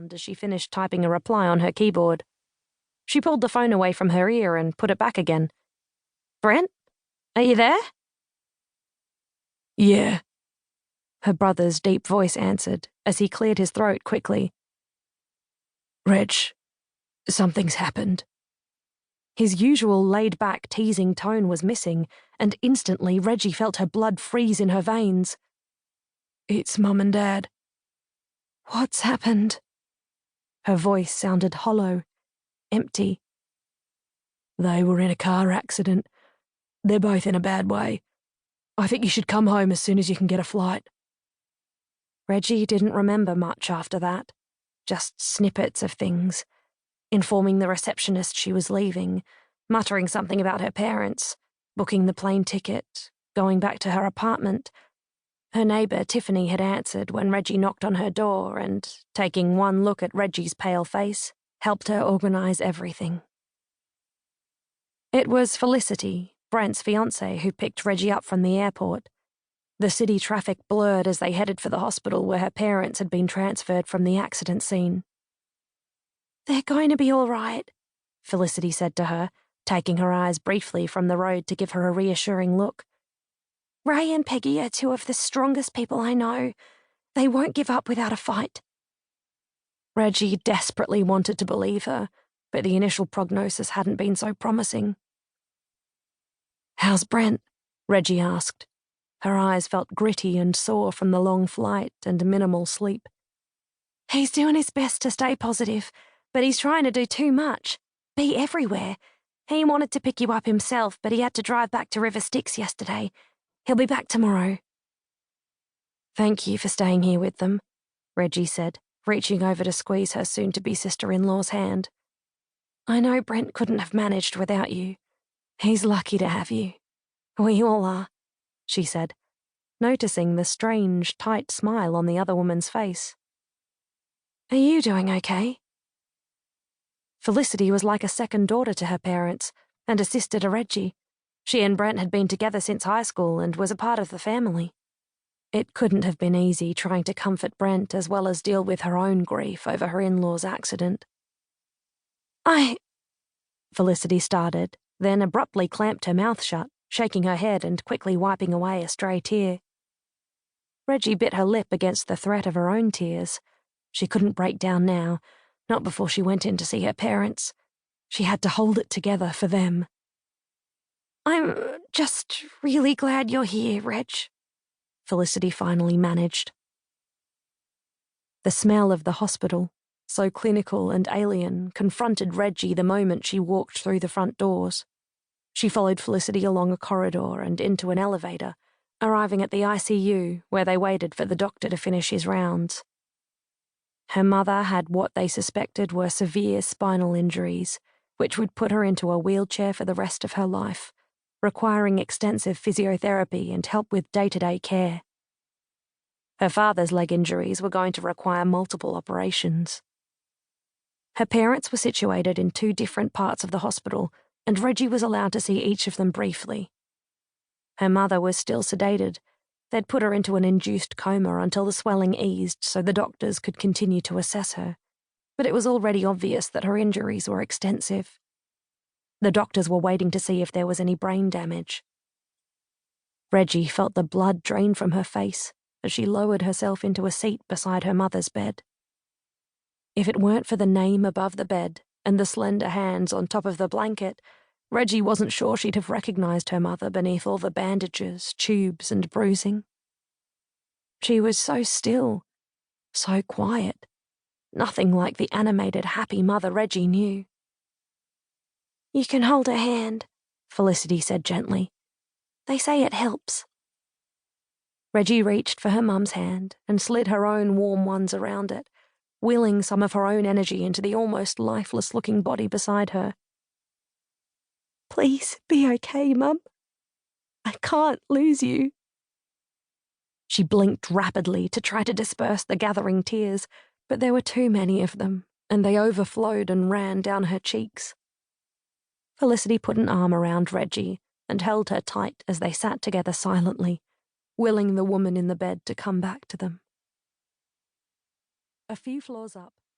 sound as she finished typing a reply on her keyboard. She pulled the phone away from her ear and put it back again. "Brent? Are you there?" "Yeah," her brother's deep voice answered as he cleared his throat quickly. "Reg, something's happened." His usual laid-back, teasing tone was missing, and instantly Reggie felt her blood freeze in her veins. "It's Mum and Dad." "What's happened?" Her voice sounded hollow, empty. "They were in a car accident. They're both in a bad way. I think you should come home as soon as you can get a flight." Reggie didn't remember much after that, just snippets of things. Informing the receptionist she was leaving, muttering something about her parents, booking the plane ticket, going back to her apartment. Her neighbour, Tiffany, had answered when Reggie knocked on her door and, taking one look at Reggie's pale face, helped her organise everything. It was Felicity, Brent's fiancée, who picked Reggie up from the airport. The city traffic blurred as they headed for the hospital where her parents had been transferred from the accident scene. "They're going to be all right," Felicity said to her, taking her eyes briefly from the road to give her a reassuring look. "Ray and Peggy are two of the strongest people I know. They won't give up without a fight." Reggie desperately wanted to believe her, but the initial prognosis hadn't been so promising. "How's Brent?" Reggie asked. Her eyes felt gritty and sore from the long flight and minimal sleep. "He's doing his best to stay positive, but he's trying to do too much. Be everywhere. He wanted to pick you up himself, but he had to drive back to River Styx yesterday. He'll be back tomorrow." "Thank you for staying here with them," Reggie said, reaching over to squeeze her soon-to-be sister-in-law's hand. "I know Brent couldn't have managed without you. He's lucky to have you. We all are," she said, noticing the strange, tight smile on the other woman's face. "Are you doing okay?" Felicity was like a second daughter to her parents, and a sister to Reggie. She and Brent had been together since high school and was a part of the family. It couldn't have been easy trying to comfort Brent as well as deal with her own grief over her in-law's accident. Felicity started, then abruptly clamped her mouth shut, shaking her head and quickly wiping away a stray tear. Reggie bit her lip against the threat of her own tears. She couldn't break down now, not before she went in to see her parents. She had to hold it together for them. "I'm just really glad you're here, Reg," Felicity finally managed. The smell of the hospital, so clinical and alien, confronted Reggie the moment she walked through the front doors. She followed Felicity along a corridor and into an elevator, arriving at the ICU, where they waited for the doctor to finish his rounds. Her mother had what they suspected were severe spinal injuries, which would put her into a wheelchair for the rest of her life, requiring extensive physiotherapy and help with day-to-day care. Her father's leg injuries were going to require multiple operations. Her parents were situated in two different parts of the hospital, and Reggie was allowed to see each of them briefly. Her mother was still sedated. They'd put her into an induced coma until the swelling eased so the doctors could continue to assess her, but it was already obvious that her injuries were extensive. The doctors were waiting to see if there was any brain damage. Reggie felt the blood drain from her face as she lowered herself into a seat beside her mother's bed. If it weren't for the name above the bed and the slender hands on top of the blanket, Reggie wasn't sure she'd have recognized her mother beneath all the bandages, tubes, and bruising. She was so still, so quiet, nothing like the animated, happy mother Reggie knew. "You can hold her hand," Felicity said gently. "They say it helps." Reggie reached for her mum's hand and slid her own warm ones around it, wheeling some of her own energy into the almost lifeless-looking body beside her. "Please be okay, Mum. I can't lose you." She blinked rapidly to try to disperse the gathering tears, but there were too many of them, and they overflowed and ran down her cheeks. Felicity put an arm around Reggie and held her tight as they sat together silently, willing the woman in the bed to come back to them. A few floors up,